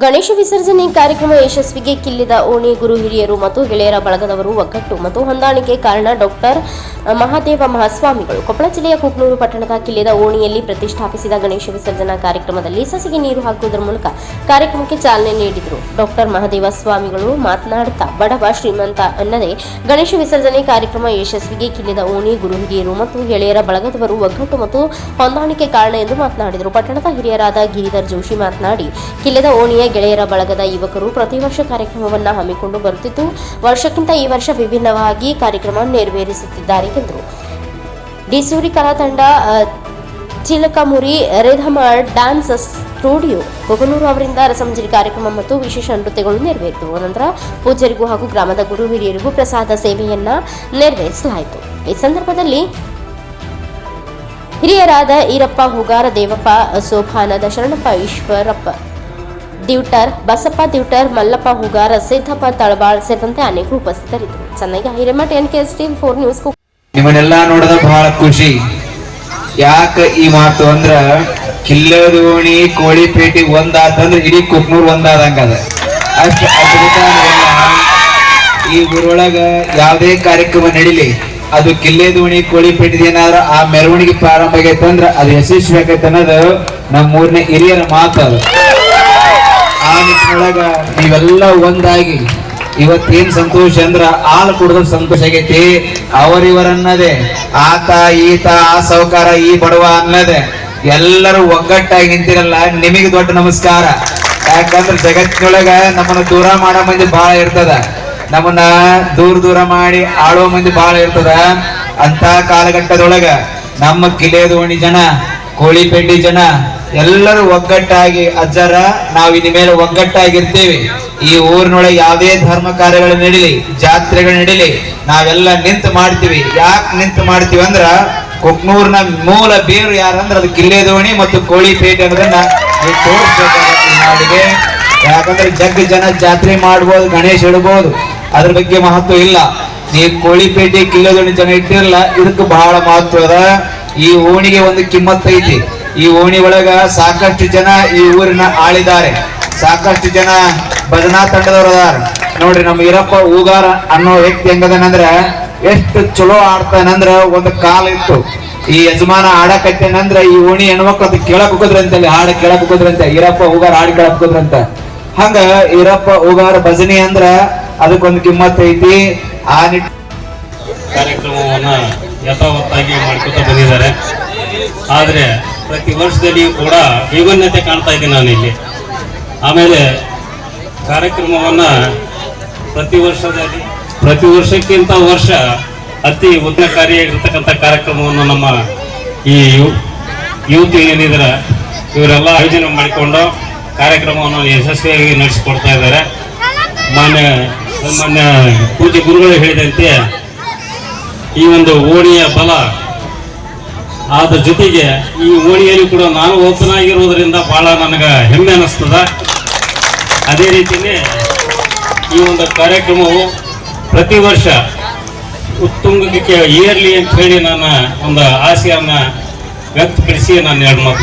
ಗಣೇಶ ವಿಸರ್ಜನೆ ಕಾರ್ಯಕ್ರಮ ಯಶಸ್ವಿಗೆ ಕಿಲ್ಲಿದ ಓಣಿ ಗುರು ಹಿರಿಯರು ಮತ್ತು ಗೆಳೆಯರ ಬಳಗದವರು ಒಗ್ಗಟ್ಟು ಮತ್ತು ಹೊಂದಾಣಿಕೆ ಕಾರಣ ಡಾಕ್ಟರ್ ಮಹಾದೇವ ಮಹಾಸ್ವಾಮಿಗಳು ಕೊಪ್ಪಳ ಜಿಲ್ಲೆಯ ಕುಕ್ನೂರು ಪಟ್ಟಣದ ಕಿಲ್ಲಿದ ಓಣಿಯಲ್ಲಿ ಪ್ರತಿಷ್ಠಾಪಿಸಿದ ಗಣೇಶ ವಿಸರ್ಜನಾ ಕಾರ್ಯಕ್ರಮದಲ್ಲಿ ಸಸಿಗೆ ನೀರು ಹಾಕುವುದರ ಮೂಲಕ ಕಾರ್ಯಕ್ರಮಕ್ಕೆ ಚಾಲನೆ ನೀಡಿದರು. ಡಾಕ್ಟರ್ ಮಹಾದೇವ ಸ್ವಾಮಿಗಳು ಮಾತನಾಡುತ್ತಾ ಬಡವ ಶ್ರೀಮಂತ ಅನ್ನದೇ ಗಣೇಶ ವಿಸರ್ಜನೆ ಕಾರ್ಯಕ್ರಮ ಯಶಸ್ವಿಗೆ ಕಿಲ್ಲಿದ ಓಣಿ ಗುರು ಹಿರಿಯರು ಮತ್ತು ಗೆಳೆಯರ ಬಳಗದವರು ಒಗ್ಗಟ್ಟು ಮತ್ತು ಹೊಂದಾಣಿಕೆ ಕಾರಣ ಎಂದು ಮಾತನಾಡಿದರು. ಪಟ್ಟಣದ ಹಿರಿಯರಾದ ಗಿರಿಧರ್ ಜೋಶಿ ಮಾತನಾಡಿ, ಕಿಲ್ಲಿದ ಓಣಿಯ ಗೆಳೆಯರ ಬಳಗದ ಯುವಕರು ಪ್ರತಿ ವರ್ಷ ಕಾರ್ಯಕ್ರಮವನ್ನು ಹಮ್ಮಿಕೊಂಡು ಬರುತ್ತಿದ್ದು, ವರ್ಷಕ್ಕಿಂತ ಈ ವರ್ಷ ವಿಭಿನ್ನವಾಗಿ ಕಾರ್ಯಕ್ರಮ ನೆರವೇರಿಸುತ್ತಿದ್ದಾರೆ ಎಂದರು. ಡಿಸೂರಿ ಕಲಾ ತಂಡ, ಚಿಲಕಮುರಿ ರಿಧಮ್ ಡ್ಯಾನ್ಸ್ ಸ್ಟುಡಿಯೋ ಕೊಗನೂರು ಅವರಿಂದ ರಸಮಂಜರಿ ಕಾರ್ಯಕ್ರಮ ಮತ್ತು ವಿಶೇಷ ನೃತ್ಯಗಳು ನೆರವೇರಿದವು. ನಂತರ ಪೂಜ್ಯರಿಗೂ ಹಾಗೂ ಗ್ರಾಮದ ಗುರು ಹಿರಿಯರಿಗೂ ಪ್ರಸಾದ ಸೇವೆಯನ್ನ ನೆರವೇರಿಸಲಾಯಿತು. ಈ ಸಂದರ್ಭದಲ್ಲಿ ಹಿರಿಯರಾದ ಈರಪ್ಪ ಹುಗಾರ, ದೇವಪ್ಪ ಸೋಪಾನದ, ಶರಣಪ್ಪ ಈಶ್ವರಪ್ಪ ದಿವಟರ್, ಬಸಪ್ಪ ದಿವಟರ್, ಮಲ್ಲಪ್ಪ ಹುಗಾರ, ಸಿದ್ದಪ್ಪ ತಳಬಾಳ್ ಸೇರಿದಂತೆ ಅನೇಕರು ಉಪಸ್ಥಿತರಿದ್ದರು. Chennai Hiremath, NKSTV4 news. ನಿಮ್ಮನ್ನೆಲ್ಲ ನೋಡೋದ ಬಹಳ ಖುಷಿ. ಯಾಕ ಈ ಮಾತು ಅಂದ್ರ, ಕಿಲ್ಲದೋಣಿ ಕೋಳಿಪೇಟೆ ಒಂದಾತಂದ್ರ ಇಡೀ ಕುಕ್ನೂರ್ ಒಂದಾದಂಗದ. ಅಷ್ಟು ಅದ್ಭುತ. ಈ ಊರೊಳಗ ಯಾವುದೇ ಕಾರ್ಯಕ್ರಮ ನಡೀಲಿ, ಅದು ಕಿಲ್ಲೆದೋಣಿ ಕೋಳಿಪೇಟೆ ಏನಾದ್ರ ಆ ಮೆರವಣಿಗೆ ಪ್ರಾರಂಭ ಆಗೈತಂದ್ರ ಅದು ಯಶಸ್ವಿ ಆಗೈತೆ ಅನ್ನೋದು ನಮ್ಮೂರಿನ ಹಿರಿಯರ ಮಾತದು. ಆ ನಿಟ್ಟಿನೊಳಗ ನೀವೆಲ್ಲ ಒಂದಾಗಿ ಇವತ್ತೇನ್ ಸಂತೋಷ ಅಂದ್ರ ಹಾಲು ಕುಡಿದ ಸಂತೋಷ ಆಗೈತಿ. ಅವರಿವರನ್ನದೇ ಆತ ಈತ ಆ ಸೌಕಾರ ಈ ಬಡವ ಅನ್ನದೆ ಎಲ್ಲರೂ ಒಗ್ಗಟ್ಟಾಗಿ ನಿಂತಿರಲ್ಲ, ನಿಮಗೆ ದೊಡ್ಡ ನಮಸ್ಕಾರ. ಯಾಕಂದ್ರೆ ಜಗತ್ತಿನೊಳಗ ನಮ್ಮನ್ನ ದೂರ ಮಾಡೋ ಮಂದಿ ಬಹಳ ಇರ್ತದ, ನಮ್ಮನ್ನ ದೂರ ಮಾಡಿ ಆಳೋ ಮಂದಿ ಬಹಳ ಇರ್ತದ. ಅಂತ ಕಾಲಘಟ್ಟದೊಳಗ ನಮ್ಮ ಕಿಲ್ಲೆದೋಣಿ ಜನ, ಕೋಳಿಪೇಟೆ ಜನ ಎಲ್ಲರೂ ಒಗ್ಗಟ್ಟಾಗಿ ಅಜ್ಜರ ನಾವು ಇನ್ ಮೇಲೆ ಒಗ್ಗಟ್ಟಾಗಿರ್ತೇವೆ. ಈ ಊರಿನೊಳಗೆ ಯಾವುದೇ ಧರ್ಮ ಕಾರ್ಯಗಳು ನಡೀಲಿ, ಜಾತ್ರೆಗಳು ನಡೀಲಿ, ನಾವೆಲ್ಲ ನಿಂತು ಮಾಡ್ತೀವಿ. ಯಾಕೆ ನಿಂತು ಮಾಡ್ತೀವಿ ಅಂದ್ರ, ಕುಕ್ನೂರ್ನ ಮೂಲ ಬೇರು ಯಾರಂದ್ರ ಅದು ಕಿಲ್ಲೆದೋಣಿ ಮತ್ತು ಕೋಳಿಪೇಟೆ ಅನ್ನೋದನ್ನ ತೋರಿಸ್ಬೇಕಾಗುತ್ತೆ ನಾಡಿಗೆ. ಯಾಕಂದ್ರೆ ಜನ ಜಾತ್ರೆ ಮಾಡ್ಬೋದು, ಗಣೇಶ ಇಡ್ಬೋದು, ಅದ್ರ ಬಗ್ಗೆ ಮಹತ್ವ ಇಲ್ಲ. ನೀವು ಕೋಳಿಪೇಟೆ ಕಿಲ್ಲೆದೋಣಿ ಜನ ಇಟ್ಟಿರಲ್ಲ, ಇದಕ್ಕೆ ಬಹಳ ಮಹತ್ವ ಅದ. ಈ ಓಣಿಗೆ ಒಂದು ಕಿಮ್ಮತ್ ಐತಿ. ಈ ಓಣಿ ಒಳಗ ಸಾಕಷ್ಟು ಜನ ಈ ಊರಿನ ಆಳಿದ್ದಾರೆ, ಸಾಕಷ್ಟು ಜನ ಭಜನಾ ತಂಡದವರು ಅದಾರ. ನೋಡ್ರಿ, ನಮ್ಮ ಈರಪ್ಪ ಹೂಗಾರ ಅನ್ನೋ ವ್ಯಕ್ತಿ ಹೆಂಗದನಂದ್ರ ಎಷ್ಟು ಚಲೋ ಆಡ್ತಾನಂದ್ರ, ಒಂದು ಕಾಲ ಇತ್ತು ಈ ಯಜಮಾನ ಆಡಕತ್ತೇನಂದ್ರ ಈ ಓಣಿ ಹೆಣ್ಮಕ್ಳು ಅದು ಕೇಳಕ್ ಹೋಗೋದ್ರಂತ, ಹಾಡ ಕೇಳಕ್ ಹೋಗೋದ್ರಂತ, ಈರಪ್ಪ ಹೂಗಾರ ಹಾಡು ಕೇಳಕ್ ಹೋಗೋದ್ರಂತ. ಹಂಗ ಈರಪ್ಪ ಹೂಗಾರ ಭಜನೆ ಅಂದ್ರ ಅದಕ್ಕೊಂದು ಕಿಮ್ಮತ್ ಐತಿ. ಆ ಕಾರ್ಯಕ್ರಮವನ್ನ ಯಥಾವತ್ತಾಗಿ ಮಾಡ್ಕೊತ ಬಂದಿದ್ದಾರೆ. ಆದ್ರೆ ಪ್ರತಿ ವರ್ಷದಲ್ಲಿಯೂ ಕೂಡ ವಿಭಿನ್ನತೆ ಕಾಣ್ತಾ ಇದ್ದೀನಿ ನಾನು ಇಲ್ಲಿ. ಆಮೇಲೆ ಕಾರ್ಯಕ್ರಮವನ್ನ ಪ್ರತಿ ವರ್ಷಕ್ಕಿಂತ ವರ್ಷ ಅತಿ ಉದ್ಯಮಕಾರಿಯಾಗಿರ್ತಕ್ಕಂಥ ಕಾರ್ಯಕ್ರಮವನ್ನು ನಮ್ಮ ಈ ಯೂತ್ ಏನಿದ್ರೆ ಇವರೆಲ್ಲ ಆಯೋಜನೆ ಮಾಡಿಕೊಂಡು ಕಾರ್ಯಕ್ರಮವನ್ನು ಯಶಸ್ವಿಯಾಗಿ ನಡೆಸಿಕೊಡ್ತಾ ಇದ್ದಾರೆ. ಮಾನ್ಯ ಪೂಜ್ಯ ಗುರುಗಳು ಹೇಳಿದಂತೆ ಈ ಒಂದು ಓಣಿಯ ಬಲ ಆದ ಜೊತೆಗೆ ಈ ಓಣಿಯಲ್ಲಿ ಕೂಡ ನಾನು ಒಬ್ಬನಾಗಿರುವುದರಿಂದ ಬಹಳ ನನಗೆ ಹೆಮ್ಮೆ ಅನ್ನಿಸ್ತದ. ಅದೇ ರೀತಿಯೇ ಈ ಒಂದು ಕಾರ್ಯಕ್ರಮವು ಪ್ರತಿ ವರ್ಷ ಉತ್ತುಂಗಕ್ಕೆ ಏರ್ಲಿ ಅಂತ ಹೇಳಿ ನನ್ನ ಒಂದು ಆಸೆಯನ್ನ ವ್ಯಕ್ತಪಡಿಸಿ ನಾನು 2 ಮಾತು